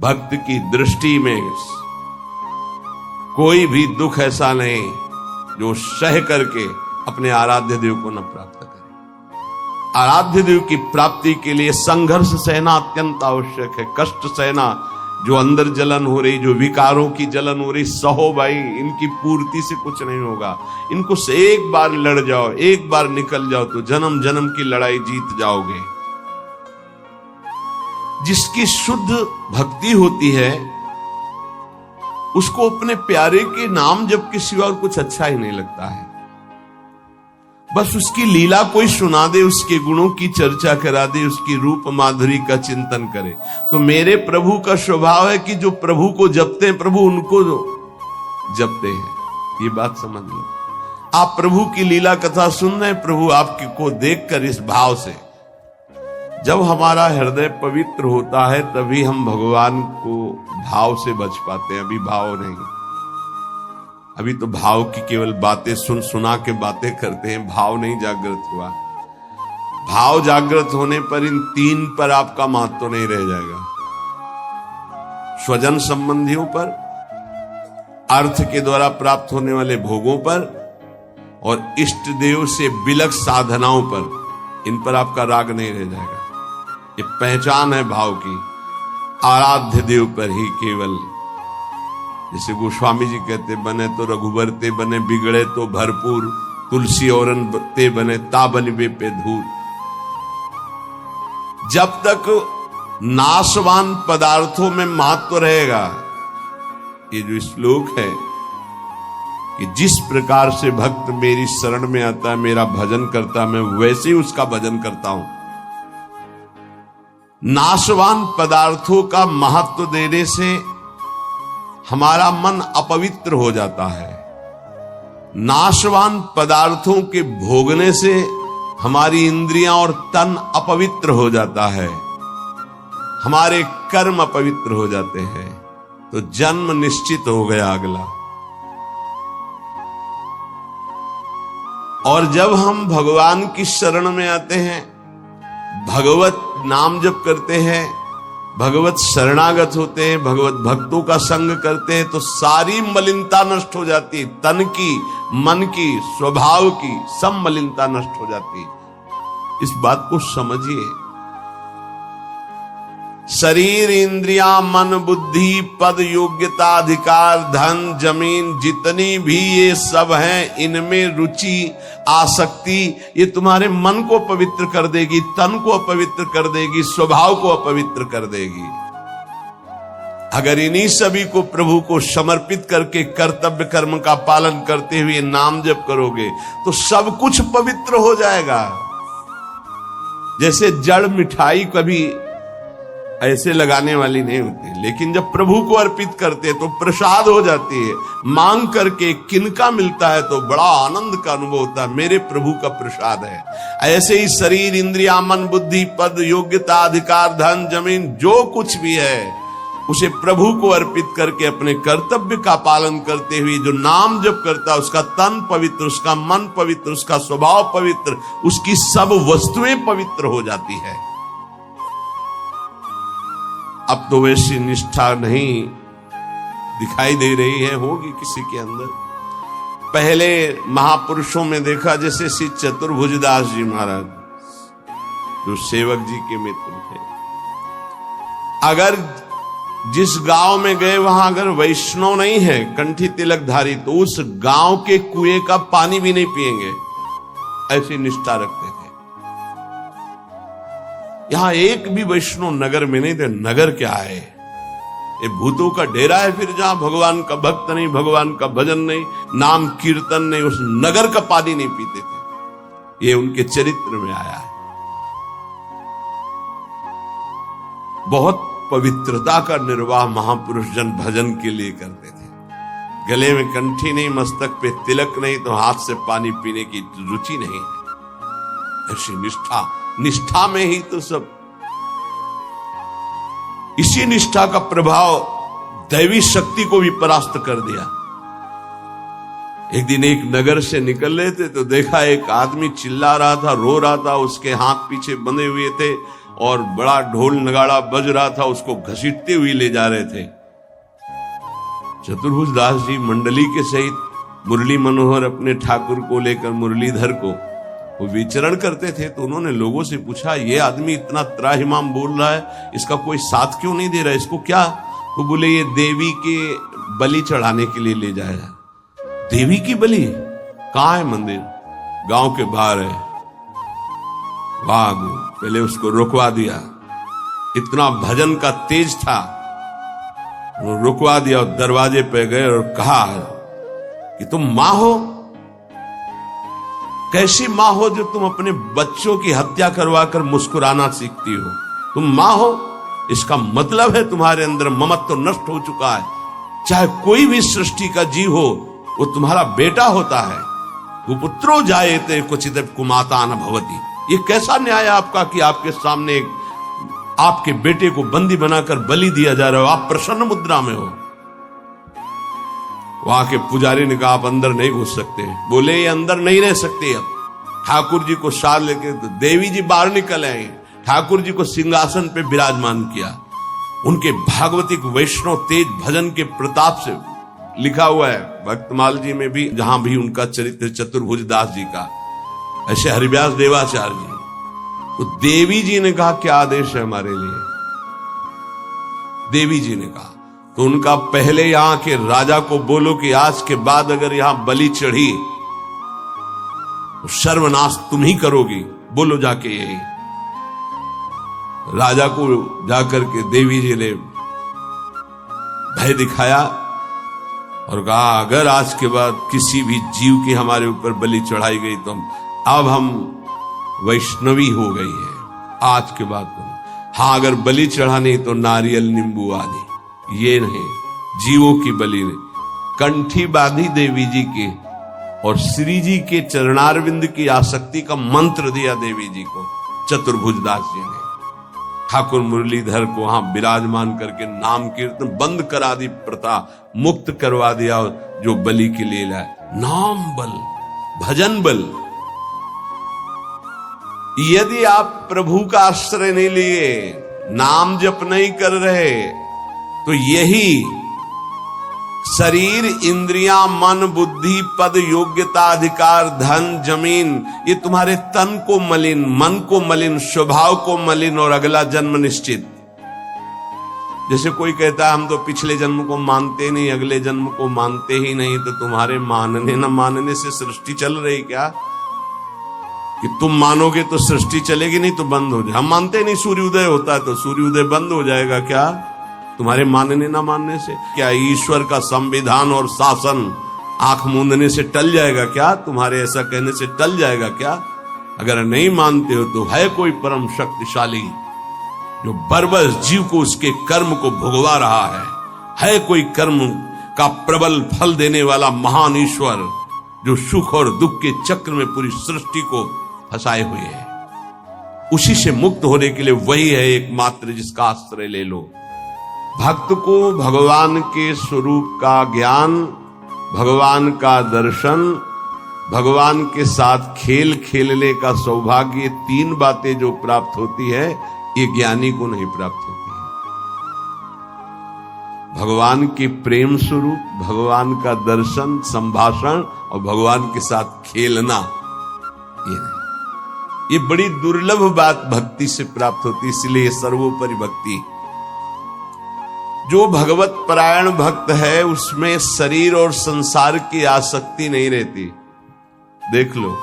भक्त की दृष्टि में कोई भी दुख ऐसा नहीं जो सह करके अपने आराध्य देव को न प्राप्त करे। आराध्य देव की प्राप्ति के लिए संघर्ष सहना अत्यंत आवश्यक है। कष्ट सहना, जो अंदर जलन हो रही, जो विकारों की जलन हो रही, सहो भाई, इनकी पूर्ति से कुछ नहीं होगा। इनको से एक बार लड़ जाओ, एक बार निकल जाओ तो जन्म जन्म की लड़ाई जीत जाओगे। जिसकी शुद्ध भक्ति होती है उसको अपने प्यारे के नाम जब के सिवा और कुछ अच्छा ही नहीं लगता है। बस उसकी लीला कोई सुना दे, उसके गुणों की चर्चा करा दे, उसकी रूप माधुरी का चिंतन करे। तो मेरे प्रभु का स्वभाव है कि जो प्रभु को जपते हैं प्रभु उनको जपते हैं। ये बात समझ लो। आप प्रभु की लीला कथा सुन रहे हैं, प्रभु आपकी को देखकर इस भाव से, जब हमारा हृदय पवित्र होता है तभी हम भगवान को भाव से बच पाते हैं। अभी भाव नहीं, अभी तो भाव की केवल बातें सुन सुना के बातें करते हैं, भाव नहीं जागृत हुआ। भाव जागृत होने पर इन तीन पर आपका महत्व नहीं रह जाएगा। स्वजन संबंधियों पर, अर्थ के द्वारा प्राप्त होने वाले भोगों पर और इष्ट देव से बिलक साधनाओं पर, इन पर आपका राग नहीं रह जाएगा। ये पहचान है भाव की। आराध्य देव पर ही केवल, जैसे गोस्वामी जी कहते, बने तो रघुबर ते बने, बिगड़े तो भरपूर, तुलसी औरन ते बने, ताबनिबे पे धूल। जब तक नाशवान पदार्थों में महत्व रहेगा, ये जो श्लोक है कि जिस प्रकार से भक्त मेरी शरण में आता है, मेरा भजन करता, मैं वैसे ही उसका भजन करता हूं। नाशवान पदार्थों का महत्व देने से हमारा मन अपवित्र हो जाता है। नाशवान पदार्थों के भोगने से हमारी इंद्रियां और तन अपवित्र हो जाता है, हमारे कर्म अपवित्र हो जाते हैं। तो जन्म निश्चित हो गया अगला। और जब हम भगवान की शरण में आते हैं, भगवत नाम जप करते हैं, भगवत शरणागत होते हैं, भगवत भक्तों का संग करते हैं, तो सारी मलिनता नष्ट हो जाती है। तन की, मन की, स्वभाव की सब मलिनता नष्ट हो जाती है। इस बात को समझिए। शरीर, इंद्रिया, मन, बुद्धि, पद, योग्यता, अधिकार, धन, जमीन, जितनी भी ये सब हैं, इनमें रुचि, आसक्ति, ये तुम्हारे मन को पवित्र कर देगी, तन को अपवित्र कर देगी, स्वभाव को अपवित्र कर देगी। अगर इन्हीं सभी को प्रभु को समर्पित करके कर्तव्य कर्म का पालन करते हुए नाम जप करोगे तो सब कुछ पवित्र हो जाएगा। जैसे जड़ मिठाई कभी ऐसे लगाने वाली नहीं होती, लेकिन जब प्रभु को अर्पित करते हैं तो प्रसाद हो जाती है। मांग करके किनका मिलता है तो बड़ा आनंद का अनुभव होता है, मेरे प्रभु का प्रसाद है। ऐसे ही शरीर, इंद्रिया, मन, बुद्धि, पद, योग्यता, अधिकार, धन, जमीन, जो कुछ भी है उसे प्रभु को अर्पित करके अपने कर्तव्य का पालन करते हुए जो नाम जप करता है, उसका तन पवित्र, उसका मन पवित्र, उसका स्वभाव पवित्र, उसकी सब वस्तुएं पवित्र हो जाती है। अब तो वैसी निष्ठा नहीं दिखाई दे रही है, होगी किसी के अंदर। पहले महापुरुषों में देखा, जैसे श्री चतुर्भुजदास जी महाराज, जो सेवक जी के मित्र थे। अगर जिस गांव में गए वहां अगर वैष्णव नहीं है, कंठी तिलकधारी, तो उस गांव के कुएं का पानी भी नहीं पिएंगे, ऐसी निष्ठा रखते थे। यहां एक भी वैष्णव नगर में नहीं थे। नगर क्या है, ये भूतों का डेरा है। फिर जहां भगवान का भक्त नहीं, भगवान का भजन नहीं, नाम कीर्तन नहीं, उस नगर का पानी नहीं पीते थे। ये उनके चरित्र में आया है। बहुत पवित्रता का निर्वाह महापुरुष जन भजन के लिए करते थे। गले में कंठी नहीं, मस्तक पे तिलक नहीं, तो हाथ से पानी पीने की रुचि नहीं। ऐसी निष्ठा, निष्ठा में ही तो सब। इसी निष्ठा का प्रभाव दैवी शक्ति को भी परास्त कर दिया। एक दिन एक नगर से निकल रहे थे तो देखा एक आदमी चिल्ला रहा था, रो रहा था, उसके हाथ पीछे बंधे हुए थे और बड़ा ढोल नगाड़ा बज रहा था, उसको घसीटते हुए ले जा रहे थे। चतुर्भुज दास जी मंडली के सहित मुरली मनोहर अपने ठाकुर को लेकर मुरलीधर को वो विचरण करते थे। तो उन्होंने लोगों से पूछा, ये आदमी इतना त्राहिमाम बोल रहा है, इसका कोई साथ क्यों नहीं दे रहा है, इसको क्या? तो बोले ये देवी के बलि चढ़ाने के लिए ले जाएगा। देवी की बलि? कहाँ है मंदिर? गांव के बाहर है। वाह, पहले उसको रुकवा दिया। इतना भजन का तेज था, वो रुकवा दिया और दरवाजे पे गए और कहा कि तुम मां हो? कैसी मां हो जो तुम अपने बच्चों की हत्या करवाकर मुस्कुराना सीखती हो? तुम मां हो, इसका मतलब है तुम्हारे अंदर ममत्व तो नष्ट हो चुका है। चाहे कोई भी सृष्टि का जीव हो, वो तुम्हारा बेटा होता है। वो पुत्रो जायते क्वचित कुमाता न भवति। ये कैसा न्याय आपका कि आपके सामने आपके बेटे को बंदी बनाकर बलि दिया जा रहा हो, आप प्रसन्न मुद्रा में हो। वहां के पुजारी ने कहा, आप अंदर नहीं घुस सकते। बोले ये अंदर नहीं रह सकते। अब ठाकुर जी को साथ लेके तो देवी जी बाहर निकल आए। ठाकुर जी को सिंहासन पे विराजमान किया। उनके भागवतिक वैष्णव तेज भजन के प्रताप से लिखा हुआ है भक्तमाल जी में भी, जहां भी उनका चरित्र चतुर्भुज दास जी का, ऐसे हरिव्यास देवाचार्य जी। तो देवी जी ने कहा, क्या आदेश है हमारे लिए? देवी जी ने कहा, तो उनका पहले यहां के राजा को बोलो कि आज के बाद अगर यहां बलि चढ़ी तो सर्वनाश तुम ही करोगी। बोलो जाके यही। राजा को जाकर के देवी जी ने भय दिखाया और कहा, अगर आज के बाद किसी भी जीव की हमारे ऊपर बलि चढ़ाई गई तो अब हम वैष्णवी हो गई है। आज के बाद तो हाँ, अगर बलि चढ़ानी तो नारियल नींबू आदि, ये नहीं, जीवों की बलि नहीं। कंठी बांधी देवी जी के और श्री जी के चरणारविंद की आसक्ति का मंत्र दिया देवी जी को चतुर्भुज दास जी ने। ठाकुर मुरलीधर को वहां विराजमान करके नाम कीर्तन बंद करा दी, प्रथा मुक्त करवा दिया। जो बलि के लिए लाए, नाम बल, भजन बल। यदि आप प्रभु का आश्रय नहीं लिए, नाम जप नहीं कर रहे, तो यही शरीर, इंद्रियां, मन, बुद्धि, पद, योग्यता, अधिकार, धन, जमीन, ये तुम्हारे तन को मलिन, मन को मलिन, स्वभाव को मलिन और अगला जन्म निश्चित। जैसे कोई कहता है हम तो पिछले जन्म को मानते नहीं, अगले जन्म को मानते ही नहीं, तो तुम्हारे मानने न मानने से सृष्टि चल रही क्या? कि तुम मानोगे तो सृष्टि चलेगी, नहीं तो बंद हो जाए। हम मानते नहीं सूर्य उदय होता है, तो सूर्य उदय बंद हो जाएगा क्या तुम्हारे मानने ना मानने से? क्या ईश्वर का संविधान और शासन आंख मूंदने से टल जाएगा क्या? तुम्हारे ऐसा कहने से टल जाएगा क्या? अगर नहीं मानते हो तो है कोई परम शक्तिशाली जो बरबस जीव को उसके कर्म को भुगवा रहा है कोई कर्म का प्रबल फल देने वाला महान ईश्वर जो सुख और दुख के चक्र में पूरी सृष्टि को फंसाए हुए है। उसी से मुक्त होने के लिए वही है एकमात्र जिसका आश्रय ले लो। भक्त को भगवान के स्वरूप का ज्ञान, भगवान का दर्शन, भगवान के साथ खेल खेलने का सौभाग्य, तीन बातें जो प्राप्त होती है, ये ज्ञानी को नहीं प्राप्त होती है। भगवान के प्रेम स्वरूप, भगवान का दर्शन, संभाषण और भगवान के साथ खेलना, ये नहीं। ये बड़ी दुर्लभ बात भक्ति से प्राप्त होती, इसलिए सर्वोपरि भक्ति। जो भगवत परायण भक्त है उसमें शरीर और संसार की आसक्ति नहीं रहती। देख लो,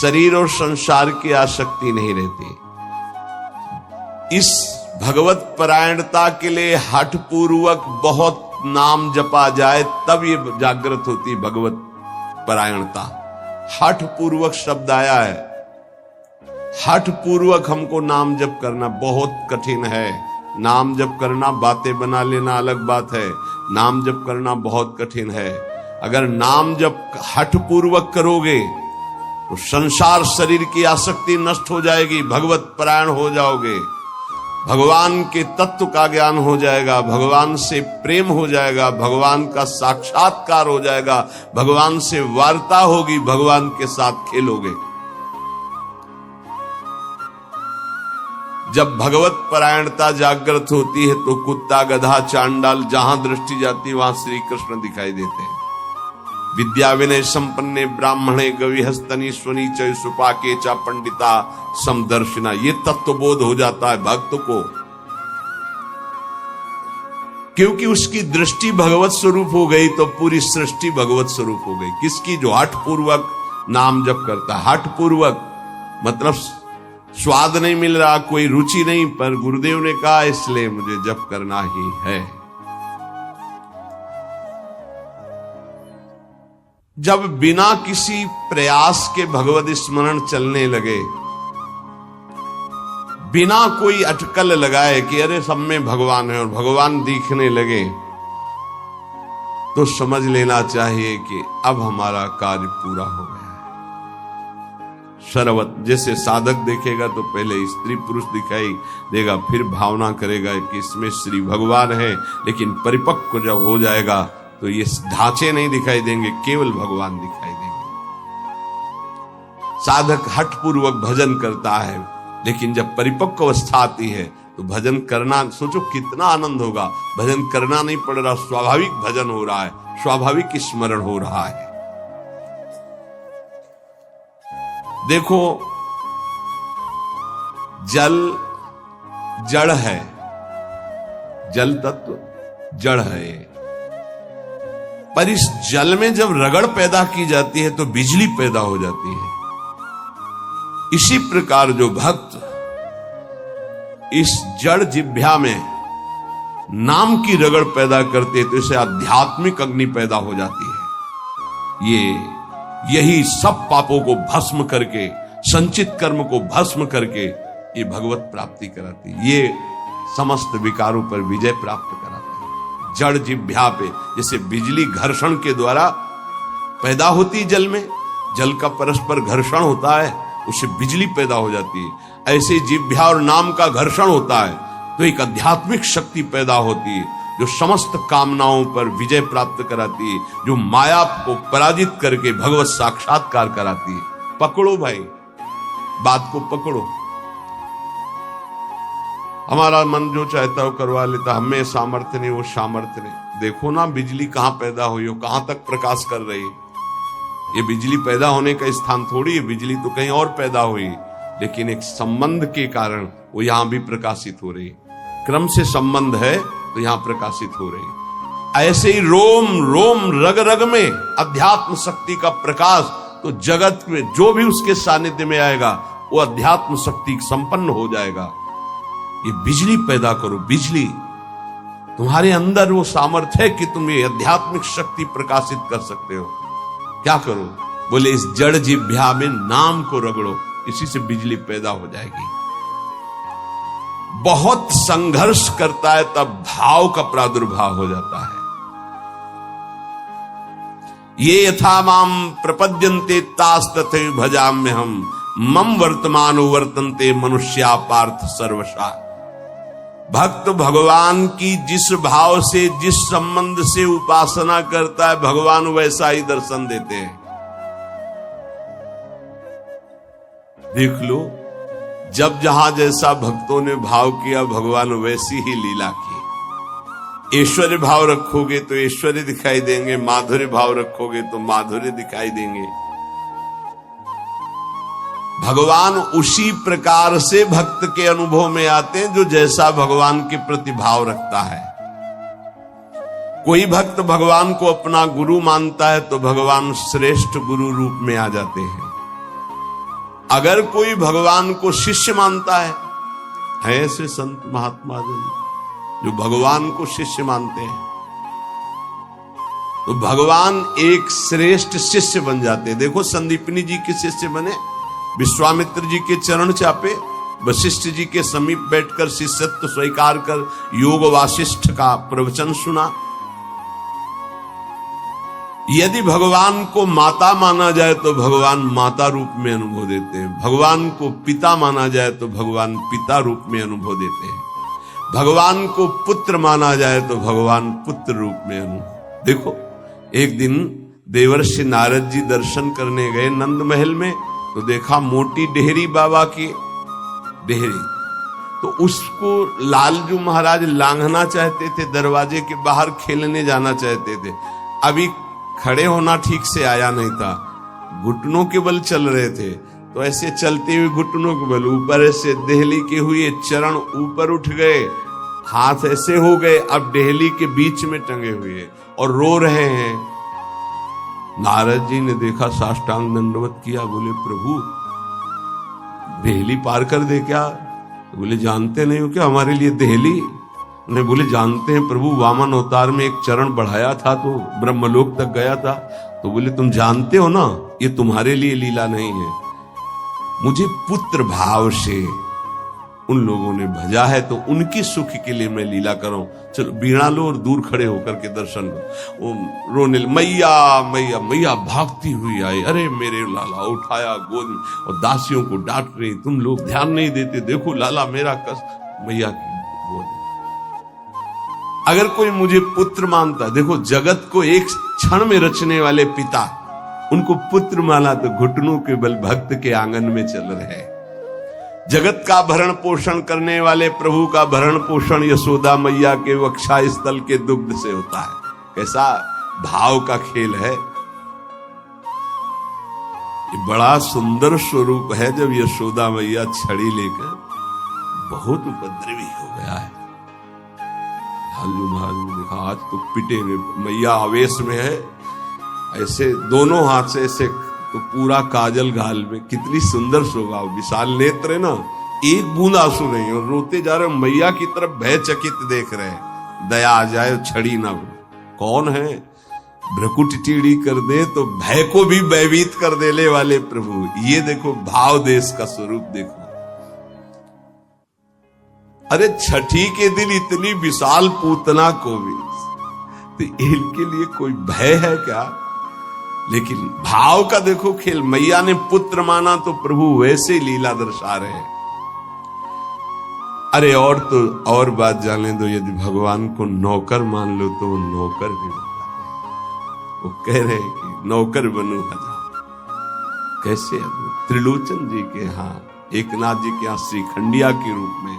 शरीर और संसार की आसक्ति नहीं रहती। इस भगवत परायणता के लिए हठ पूर्वक बहुत नाम जपा जाए तब ये जागृत होती भगवत परायणता। हठ पूर्वक शब्द आया है। हठ पूर्वक हमको नाम जप करना बहुत कठिन है। नाम जप करना, बातें बना लेना अलग बात है, नाम जप करना बहुत कठिन है। अगर नाम जप हठ पूर्वक करोगे तो संसार शरीर की आसक्ति नष्ट हो जाएगी, भगवत परायण हो जाओगे, भगवान के तत्व का ज्ञान हो जाएगा, भगवान से प्रेम हो जाएगा, भगवान का साक्षात्कार हो जाएगा, भगवान से वार्ता होगी, भगवान के साथ खेलोगे। जब भगवत परायणता जागृत होती है तो कुत्ता, गधा, चांडाल, जहां दृष्टि जाती वहां श्री कृष्ण दिखाई देते हैं। विद्या विनय संपन्ने ब्राह्मणे गविहस्तनी स्वनी च सुपाके चा पंडिता समदर्शिना, ये तत्वबोध हो जाता है भक्त को, क्योंकि उसकी दृष्टि भगवत स्वरूप हो गई तो पूरी सृष्टि भगवत स्वरूप हो गई। किसकी? जो हठ पूर्वक नाम जप करता है। हठ पूर्वक मतलब स्वाद नहीं मिल रहा, कोई रुचि नहीं, पर गुरुदेव ने कहा इसलिए मुझे जप करना ही है। जब बिना किसी प्रयास के भगवत स्मरण चलने लगे, बिना कोई अटकल लगाए कि अरे सब में भगवान है और भगवान दिखने लगे, तो समझ लेना चाहिए कि अब हमारा कार्य पूरा हो गया है। सर्वत जैसे साधक देखेगा तो पहले स्त्री पुरुष दिखाई देगा, फिर भावना करेगा कि इसमें श्री भगवान है, लेकिन परिपक्व जब हो जाएगा तो ये ढांचे नहीं दिखाई देंगे, केवल भगवान दिखाई देंगे। साधक हठ पूर्वक भजन करता है, लेकिन जब परिपक्व अवस्था आती है तो भजन करना, सोचो कितना आनंद होगा। भजन करना नहीं पड़ रहा, स्वाभाविक भजन हो रहा है, स्वाभाविक स्मरण हो रहा है। देखो, जल जड़ है, जल तत्व जड़ है, पर इस जल में जब रगड़ पैदा की जाती है तो बिजली पैदा हो जाती है। इसी प्रकार जो भक्त इस जड़ जिह्वा में नाम की रगड़ पैदा करते तो इसे आध्यात्मिक अग्नि पैदा हो जाती है। यही सब पापों को भस्म करके, संचित कर्म को भस्म करके ये भगवत प्राप्ति कराती है। ये समस्त विकारों पर विजय प्राप्त कराती है। जड़ जिह्वा पे जैसे बिजली घर्षण के द्वारा पैदा होती जल में, जल का परस्पर घर्षण होता है, उससे बिजली पैदा हो जाती है। ऐसे जिह्वा और नाम का घर्षण होता है तो एक आध्यात्मिक शक्ति पैदा होती है जो समस्त कामनाओं पर विजय प्राप्त कराती है, जो माया को पराजित करके भगवत साक्षात्कार कराती है। पकड़ो भाई, बात को पकड़ो। हमारा मन जो चाहता हो करवा लेता, हमें सामर्थ्य नहीं, वो सामर्थ्य नहीं। देखो ना बिजली कहां पैदा हुई हो, कहां तक प्रकाश कर रही है। ये बिजली पैदा होने का स्थान थोड़ी है, बिजली तो कहीं और पैदा हुई, लेकिन एक संबंध के कारण वो यहां भी प्रकाशित हो रही है। क्रम से संबंध है तो यहां प्रकाशित हो रही है। ऐसे ही रोम रोम रग रग में अध्यात्म शक्ति का प्रकाश, तो जगत में जो भी उसके सानिध्य में आएगा वो अध्यात्म शक्ति संपन्न हो जाएगा। ये बिजली पैदा करो, बिजली तुम्हारे अंदर वो सामर्थ्य है कि तुम ये आध्यात्मिक शक्ति प्रकाशित कर सकते हो। क्या करो? बोले इस जड़ जिह्वा में नाम को रगड़ो, इसी से बिजली पैदा हो जाएगी। बहुत संघर्ष करता है तब भाव का प्रादुर्भाव हो जाता है। ये यथा माम प्रपद्यन्ते तास तथैव भजाम्यहम् मम वर्तमानो वर्तन्ते मनुष्या पार्थ सर्वशा। भक्त भगवान की जिस भाव से, जिस संबंध से उपासना करता है, भगवान वैसा ही दर्शन देते हैं। देख लो, जब जहां जैसा भक्तों ने भाव किया, भगवान वैसी ही लीला की। ऐश्वर्य भाव रखोगे तो ऐश्वर्य दिखाई देंगे, माधुर्य भाव रखोगे तो माधुर्य दिखाई देंगे। भगवान उसी प्रकार से भक्त के अनुभव में आते हैं जो जैसा भगवान के प्रति भाव रखता है। कोई भक्त भगवान को अपना गुरु मानता है तो भगवान श्रेष्ठ गुरु रूप में आ जाते हैं। अगर कोई भगवान को शिष्य मानता है ऐसे संत महात्मा जन जो भगवान को शिष्य मानते हैं, तो भगवान एक श्रेष्ठ शिष्य बन जाते हैं। देखो, संदीपनी जी के शिष्य बने, विश्वामित्र जी के चरण चापे, वशिष्ठ जी के समीप बैठकर शिष्यत्व स्वीकार कर योग वासिष्ठ का प्रवचन सुना। यदि भगवान को माता माना जाए तो भगवान माता रूप में अनुभव देते हैं, भगवान को पिता माना जाए तो भगवान पिता रूप में अनुभव देते हैं, भगवान को पुत्र माना जाए तो भगवान पुत्र रूप में अनुभव। देखो, एक दिन देवर्षि नारद जी दर्शन करने गए नंद महल में, तो देखा मोटी डेहरी बाबा की डेहरी, तो उसको लालजू महाराज लांघना चाहते थे, दरवाजे के बाहर खेलने जाना चाहते थे। अभी खड़े होना ठीक से आया नहीं था, घुटनों के बल चल रहे थे, तो ऐसे चलते हुए घुटनों के बल ऊपर ऐसे देहली के हुए, चरण ऊपर उठ गए, हाथ ऐसे हो गए, अब देहली के बीच में टंगे हुए और रो रहे हैं। नारद जी ने देखा, साष्टांग दंडवत किया, बोले प्रभु देहली पार कर दे क्या? बोले जानते नहीं हो क्या हमारे लिए देहली? उन्हें बोले जानते हैं प्रभु, वामन अवतार में एक चरण बढ़ाया था तो ब्रह्मलोक तक गया था। तो बोले तुम जानते हो ना ये तुम्हारे लिए लीला नहीं है, मुझे पुत्र भाव से उन लोगों ने भजा है तो उनकी सुख के लिए मैं लीला करूं। चलो बीणा लो और दूर खड़े होकर के दर्शन लो। रोने मैया मैया मैया भागती हुई आई, अरे मेरे लाला, उठाया गोद में और दासियों को डांट रही, तुम लोग ध्यान नहीं देते, देखो लाला मेरा कष्ट। मैया की गोद में। अगर कोई मुझे पुत्र मानता, देखो जगत को एक क्षण में रचने वाले पिता, उनको पुत्र माना तो घुटनों के बल भक्त के आंगन में चल रहे। जगत का भरण पोषण करने वाले प्रभु का भरण पोषण यशोदा मैया के वक्षा स्थल के दुग्ध से होता है। कैसा भाव का खेल है। ये बड़ा सुंदर स्वरूप है। जब यशोदा मैया छड़ी लेकर, बहुत उपद्रवी हो गया है। लालजू महाराज ने देखा आज तो पिटेंगे, मैया आवेश में है, ऐसे दोनों हाथ से ऐसे, तो पूरा काजल गाल में, कितनी सुंदर शोभा, विशाल नेत्र है ना, एक बूंद आंसू नहीं, और रोते जा रहे, मैया की तरफ भयचकित देख रहे हैं, दया आ जाए छड़ी ना। कौन है? भ्रकुट टीढ़ी कर दे तो भय को भी भयभीत कर देने वाले प्रभु। ये देखो भाव देश का स्वरूप देखो। अरे छठी के दिन इतनी विशाल पूतना को भी, तो इनके लिए कोई भय है क्या? लेकिन भाव का देखो खेल। मैया ने पुत्र माना तो प्रभु वैसे ही लीला दर्शा रहे हैं। अरे और तो और बात जाने दो, यदि भगवान को नौकर मान लो तो वो नौकर भी बनता है। वो कह रहे हैं कि नौकर बनू हजार। कैसे? त्रिलोचन जी के यहाँ, एकनाथ जी के यहाँ श्रीखंडिया के रूप में,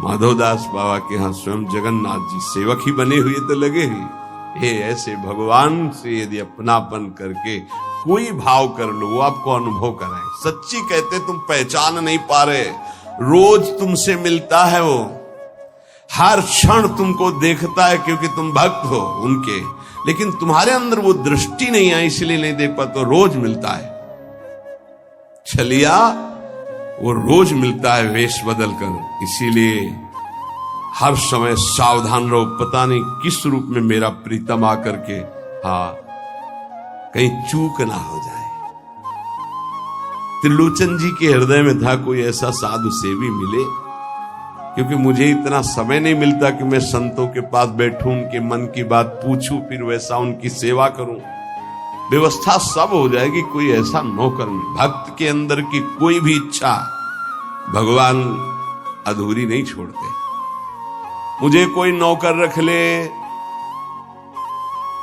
माधवदास बाबा के यहाँ स्वयं जगन्नाथ जी सेवक ही बने हुए तो लगे ही। ये ऐसे भगवान से यदि अपनापन करके कोई भाव कर लो, वो आपको अनुभव कराए। सच्ची कहते तुम पहचान नहीं पा रहे, रोज तुमसे मिलता है वो, हर क्षण तुमको देखता है क्योंकि तुम भक्त हो उनके, लेकिन तुम्हारे अंदर वो दृष्टि नहीं आई इसलिए नहीं देख पाते। रोज मिलता है छलिया, वो रोज मिलता है वेश बदल कर। इसीलिए हर समय सावधान रहो, पता नहीं किस रूप में मेरा प्रीतम आकर के कहीं चूक ना हो जाए। त्रिलोचन जी के हृदय में था कोई ऐसा साधु सेवी मिले, क्योंकि मुझे इतना समय नहीं मिलता कि मैं संतों के पास बैठूं, उनके मन की बात पूछूं, फिर वैसा उनकी सेवा करूं। व्यवस्था सब हो जाएगी, कोई ऐसा नौकर नहीं। भक्त के अंदर की कोई भी इच्छा भगवान अधूरी नहीं छोड़ते। मुझे कोई नौकर रख ले,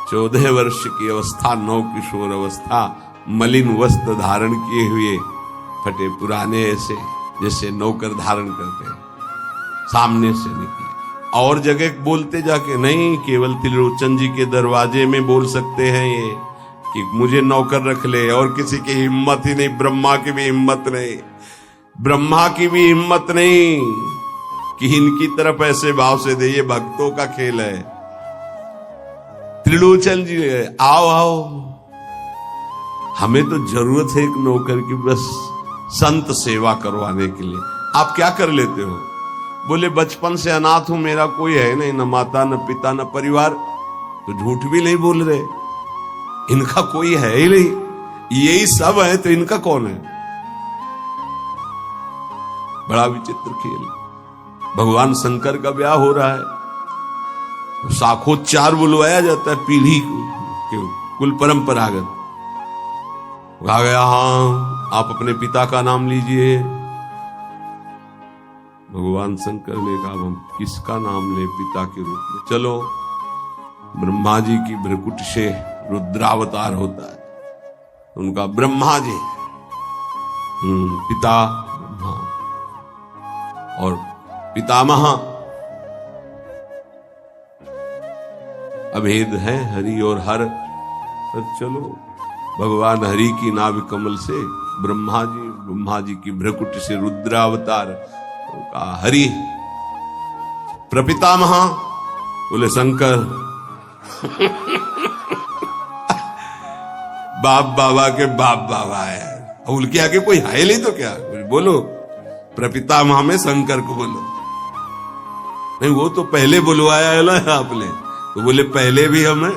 14 वर्ष की अवस्था, नौ किशोर अवस्था, मलिन वस्त्र धारण किए हुए, फटे पुराने, ऐसे जैसे नौकर धारण करते हैं, सामने से निकले। और जगह बोलते जाके नहीं, केवल त्रिलोचन जी के दरवाजे में बोल सकते हैं ये कि मुझे नौकर रख ले, और किसी की हिम्मत ही नहीं। ब्रह्मा की भी हिम्मत नहीं, ब्रह्मा की भी हिम्मत नहीं कि इनकी तरफ ऐसे भाव से दे। ये भक्तों का खेल है। त्रिलोचन जी आओ आओ, हमें तो जरूरत है एक नौकर की, बस संत सेवा करवाने के लिए। आप क्या कर लेते हो? बोले बचपन से अनाथ हूं, मेरा कोई है नहीं, न माता न पिता न परिवार। तो झूठ भी नहीं बोल रहे, इनका कोई है ही नहीं, यही सब है तो इनका कौन है? बड़ा विचित्र खेल। भगवान शंकर का ब्याह हो रहा है, शाखोच्चार बुलवाया जाता है पीढ़ी के कुल परंपरागत। आ गया, हाँ आप अपने पिता का नाम लीजिए। भगवान शंकर ने कहा हम किसका नाम ले पिता के रूप में? चलो, ब्रह्मा जी की भ्रकुट से रुद्रावतार होता है, उनका ब्रह्मा जी पिता ब्रह्मा, और पितामह अभेद है हरि और हर, पर चलो भगवान हरि की नाभि कमल से ब्रह्मा जी की भ्रकुटी से रुद्रावतार, तो कहा हरि। प्रपितामह बोले शंकर। बाप बाबा के बाप बाबा है, अब उनके आगे कोई है नहीं तो क्या, बोलो प्रपितामह में शंकर को बोलो। नहीं वो तो पहले बुलवाया है ना आपने, तो बोले पहले भी हमें,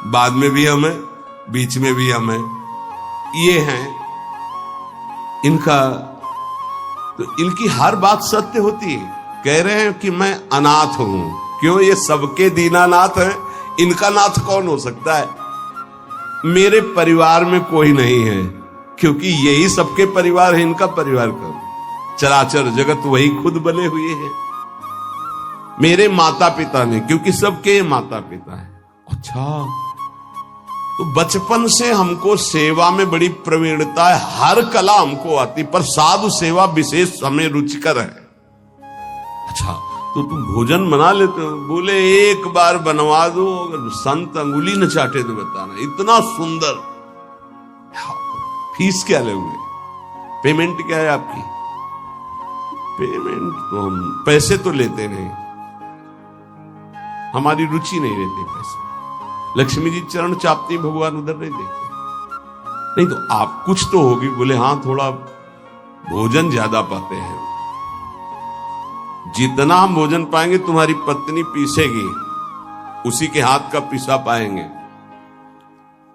बाद में भी हमें, बीच में भी हमें। ये हैं इनका, तो इनकी हर बात सत्य होती है। कह रहे हैं कि मैं अनाथ हूं, क्यों? ये सबके दीनानाथ है, इनका नाथ कौन हो सकता है? मेरे परिवार में कोई नहीं है, क्योंकि यही सबके परिवार है, इनका परिवार कौन? चराचर जगत वही खुद बने हुए हैं। मेरे माता पिता ने, क्योंकि सबके माता पिता हैं। अच्छा, तो बचपन से हमको सेवा में बड़ी प्रवीणता है, हर कला हमको आती, पर साधु सेवा विशेष हमें रुचिकर है। अच्छा, तो तुम भोजन बना लेते हो? बोले एक बार बनवा दो, अगर संत अंगुली न चाटे तो बताना, इतना सुंदर। फीस क्या लोगे? पेमेंट क्या है आपकी? पेमेंट तो हम पैसे तो लेते नहीं, हमारी रुचि नहीं रहती पैसे। लक्ष्मी जी चरण चापती, भगवान उधर नहीं देखते। नहीं तो आप कुछ तो होगी। बोले हाँ, थोड़ा भोजन ज्यादा पाते हैं। जितना हम भोजन पाएंगे तुम्हारी पत्नी पीसेगी, उसी के हाथ का पिसा पाएंगे,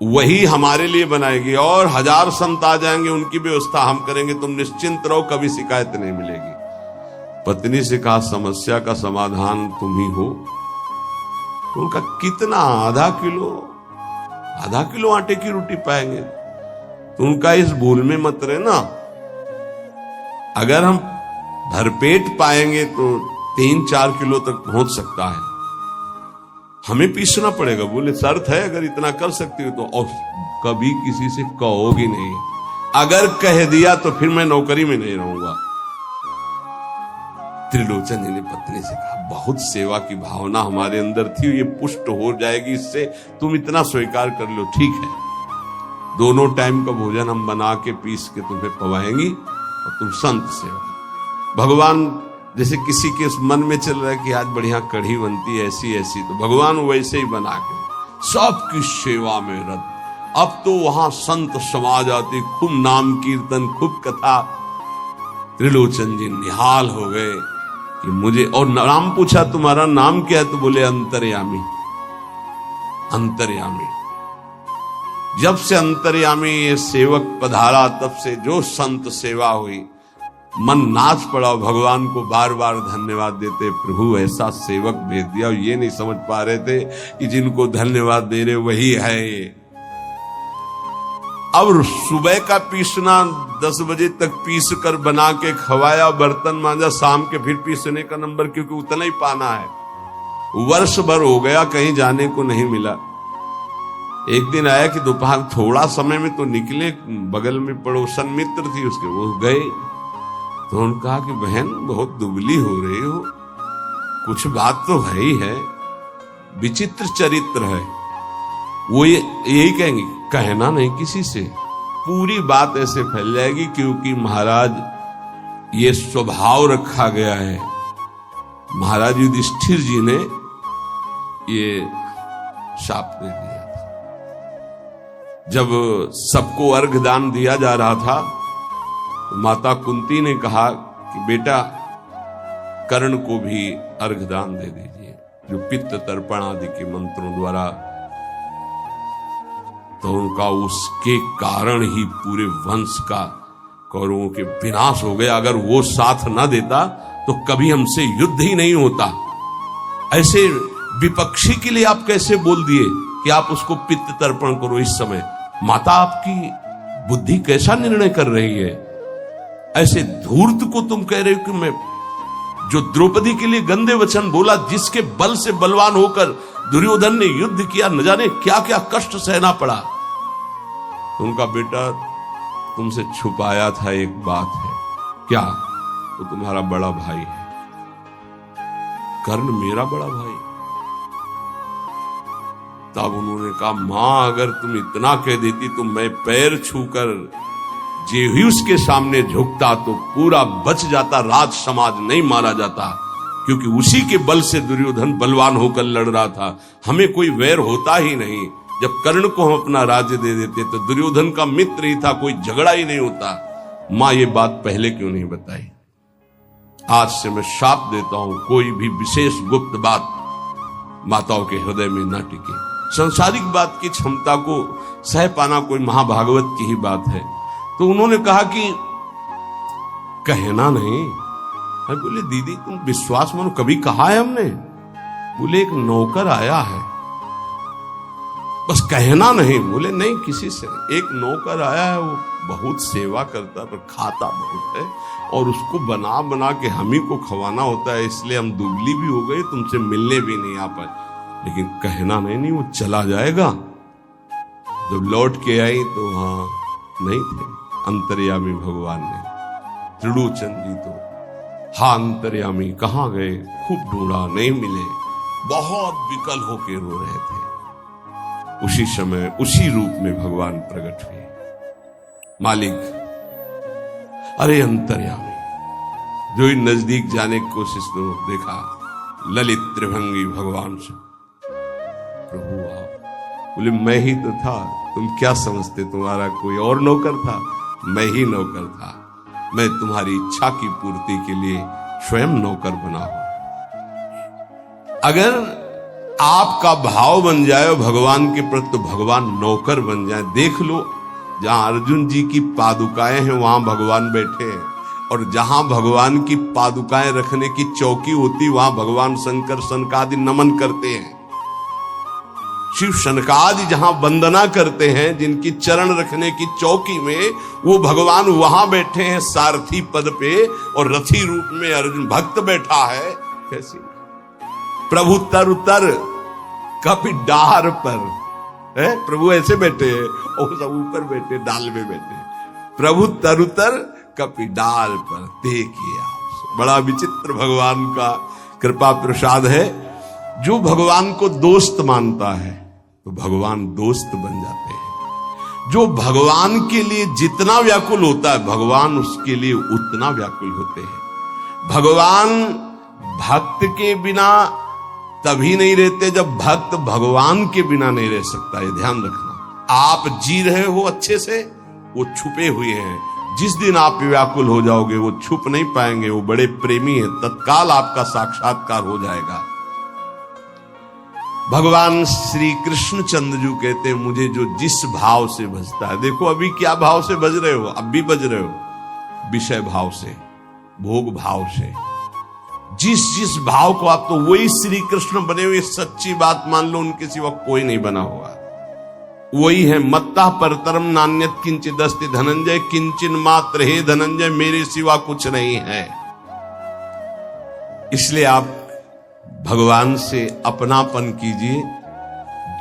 वही हमारे लिए बनाएगी। और 1000 संत आ जाएंगे, उनकी व्यवस्था हम करेंगे, तुम निश्चिंत रहो, कभी शिकायत नहीं मिलेगी। पत्नी से कहा समस्या का समाधान तुम ही हो। तो उनका कितना? आधा किलो आटे की रोटी पाएंगे। तो उनका इस भूल में मत रहना, अगर हम भरपेट पाएंगे तो 3-4 किलो तक पहुंच सकता है, हमें पीसना पड़ेगा। बोले शर्त है, अगर इतना कर सकती हो तो। और कभी किसी से कहोगी नहीं, अगर कह दिया तो फिर मैं नौकरी में नहीं रहूंगा। त्रिलोचन जी ने पत्नी से कहा बहुत सेवा की भावना हमारे अंदर थी, ये पुष्ट हो जाएगी इससे, तुम इतना स्वीकार कर लो। ठीक है, दोनों टाइम का भोजन हम बना के पीस के तुम्हें पवाएंगी, और तुम संत सेवा। भगवान जैसे किसी के उस मन में चल रहा है कि आज बढ़िया कढ़ी बनती है ऐसी ऐसी, तो भगवान वैसे ही बना के सबकी सेवा में रत। अब तो वहां संत समाज आती, खूब नाम कीर्तन, खूब कथा। त्रिलोचन जी निहाल हो गए कि मुझे, और नाम पूछा तुम्हारा नाम क्या है? तो बोले अंतर्यामी। अंतर्यामी, जब से अंतर्यामी ये सेवक पधारा, तब से जो संत सेवा हुई, मन नाच पड़ा। भगवान को बार बार धन्यवाद देते, प्रभु ऐसा सेवक भेज दिया। और ये नहीं समझ पा रहे थे कि जिनको धन्यवाद दे रहे वही है ये। अब सुबह का पीसना 10 बजे तक पीस कर बना के खवाया, बर्तन मांजा, शाम के फिर पीसने का नंबर, क्योंकि उतना ही पाना है। वर्ष भर हो गया, कहीं जाने को नहीं मिला। एक दिन आया कि दोपहर थोड़ा समय में तो निकले, बगल में पड़ोसन मित्र थी उसके, वो गए। तो उन्होंने कहा कि बहन बहुत दुबली हो रही हो, कुछ बात तो है ही है, विचित्र चरित्र है। वो यही कहेंगे, कहना नहीं किसी से, पूरी बात ऐसे फैल जाएगी, क्योंकि महाराज ये स्वभाव रखा गया है। महाराज युधिष्ठिर जी ने ये शाप दे दिया था। जब सबको अर्घदान दिया जा रहा था, माता कुंती ने कहा कि बेटा कर्ण को भी अर्घदान दे दीजिए, जो पित्त तर्पण आदि के मंत्रों द्वारा। तो उनका उसके कारण ही पूरे वंश का, कौरवों के विनाश हो गया। अगर वो साथ ना देता तो कभी हमसे युद्ध ही नहीं होता। ऐसे विपक्षी के लिए आप कैसे बोल दिए कि आप उसको पित्त तर्पण करो इस समय? माता आपकी बुद्धि कैसा निर्णय कर रही है? ऐसे धूर्त को तुम कह रहे हो कि मैं, जो द्रौपदी के लिए गंदे वचन बोला, जिसके बल से बलवान होकर दुर्योधन ने युद्ध किया, न जाने क्या क्या कष्ट सहना पड़ा। उनका बेटा तुमसे छुपाया था एक बात है। क्या? वो तुम्हारा बड़ा भाई है, कर्ण मेरा बड़ा भाई। तब उन्होंने कहा, मां अगर तुम इतना कह देती तो मैं पैर छूकर जे ही उसके सामने झुकता तो पूरा बच जाता, राज समाज नहीं मारा जाता, क्योंकि उसी के बल से दुर्योधन बलवान होकर लड़ रहा था। हमें कोई वैर होता ही नहीं। जब कर्ण को हम अपना राज्य दे देते तो दुर्योधन का मित्र ही था, कोई झगड़ा ही नहीं होता। मां ये बात पहले क्यों नहीं बताई? आज से मैं शाप देता हूं, कोई भी विशेष गुप्त बात माताओं के हृदय में न टिके। सांसारिक बात की क्षमता को सह पाना कोई महाभागवत की ही बात है। तो उन्होंने कहा कि कहना नहीं। मैं बोले, दीदी तुम विश्वास मानो, कभी कहा है हमने? बोले, एक नौकर आया है, बस कहना नहीं। बोले, नहीं किसी से। एक नौकर आया है, वो बहुत सेवा करता है पर खाता बहुत है, और उसको बना बना के हम ही को खवाना होता है, इसलिए हम दुबली भी हो गए, तुमसे मिलने भी नहीं आ पाए। लेकिन कहना नहीं, वो चला जाएगा। जब लौट के आई तो हाँ नहीं थे, अंतर्यामी भगवान ने। त्रिलोचन जी तो, हाँ अंतर्यामी कहाँ गए? खूब ढूंढा, नहीं मिले, बहुत विकल होके रो रहे थे। उसी समय उसी रूप में भगवान प्रकट हुए। मालिक, अरे अंतर्यामी, जो ही नजदीक जाने की कोशिश तो देखा ललित त्रिभंगी भगवान से। प्रभु आप। बोले, मैं ही तो था, तुम क्या समझते तुम्हारा कोई और नौकर था? मैं ही नौकर था। मैं तुम्हारी इच्छा की पूर्ति के लिए स्वयं नौकर बना हूं। अगर आपका भाव बन जाए भगवान के प्रति तो भगवान नौकर बन जाए। देख लो, जहां अर्जुन जी की पादुकाएं हैं वहां भगवान बैठे हैं, और जहां भगवान की पादुकाएं रखने की चौकी होती वहां भगवान शंकर सनकादि नमन करते हैं। शिव सनकादि जहां वंदना करते हैं, जिनकी चरण रखने की चौकी में, वो भगवान वहां बैठे हैं सारथी पद पे, और रथी रूप में अर्जुन भक्त बैठा है। कैसी प्रभु तर उतर कभी डार पर है, प्रभु ऐसे बैठे हैं और सब ऊपर बैठे, डाल में बैठे। प्रभु तर उतर कभी डाल पर देखिए आप। बड़ा विचित्र भगवान का कृपा प्रसाद है। जो भगवान को दोस्त मानता है तो भगवान दोस्त बन जाते हैं। जो भगवान के लिए जितना व्याकुल होता है भगवान उसके लिए उतना व्याकुल होते हैं। भगवान भक्त के बिना तभी नहीं रहते जब भक्त भगवान के बिना नहीं रह सकता। ये ध्यान रखना। आप जी रहे हो अच्छे से, वो छुपे हुए हैं। जिस दिन आप व्याकुल हो जाओगे वो छुप नहीं पाएंगे। वो बड़े प्रेमी हैं, तत्काल आपका साक्षात्कार हो जाएगा। भगवान श्री कृष्ण चंद्र कहते हैं, मुझे जो जिस भाव से भजता है। देखो अभी क्या भाव से भज रहे हो? अब भी भज रहे हो विषय भाव से, भोग भाव से। जिस भाव को आप, तो वही श्री कृष्ण बने हुए। सच्ची बात मान लो, उनके सिवा कोई नहीं बना हुआ। वही है, मत्ता परतरम नान्यत किंचित अस्ति धनंजय, किंचन मात्र हे धनंजय, मेरे सिवा कुछ नहीं है। इसलिए आप भगवान से अपनापन कीजिए।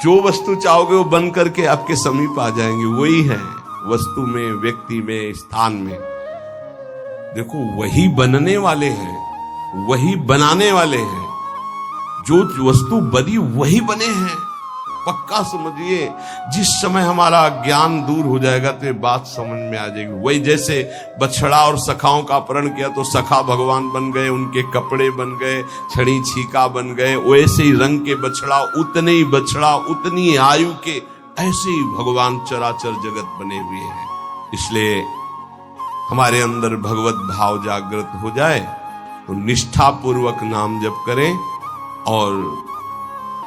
जो वस्तु चाहोगे वो बन करके आपके समीप आ जाएंगे। वही है वस्तु में, व्यक्ति में, स्थान में। देखो वही बनने वाले हैं, वही बनाने वाले हैं। जो वस्तु बनी वही बने हैं। पक्का समझिए। जिस समय हमारा ज्ञान दूर हो जाएगा तो ये बात समझ में आ जाएगी। वही जैसे बछड़ा और सखाओं का अपहरण किया तो सखा भगवान बन गए, उनके कपड़े बन गए, छड़ी छीका बन गए। वैसे ही रंग के बछड़ा, उतने ही बछड़ा, उतनी आयु के, ऐसे ही भगवान चराचर जगत बने हुए हैं। इसलिए हमारे अंदर भगवत भाव जागृत हो जाए तो निष्ठा पूर्वक नाम जप करें, और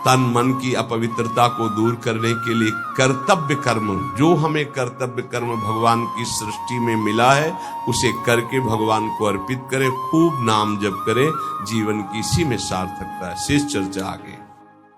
तन मन की अपवित्रता को दूर करने के लिए कर्तव्य कर्म, जो हमें कर्तव्य कर्म भगवान की सृष्टि में मिला है, उसे करके भगवान को अर्पित करें। खूब नाम जप करें, जीवन की इसी में सार्थकता है। शेष चर्चा आगे।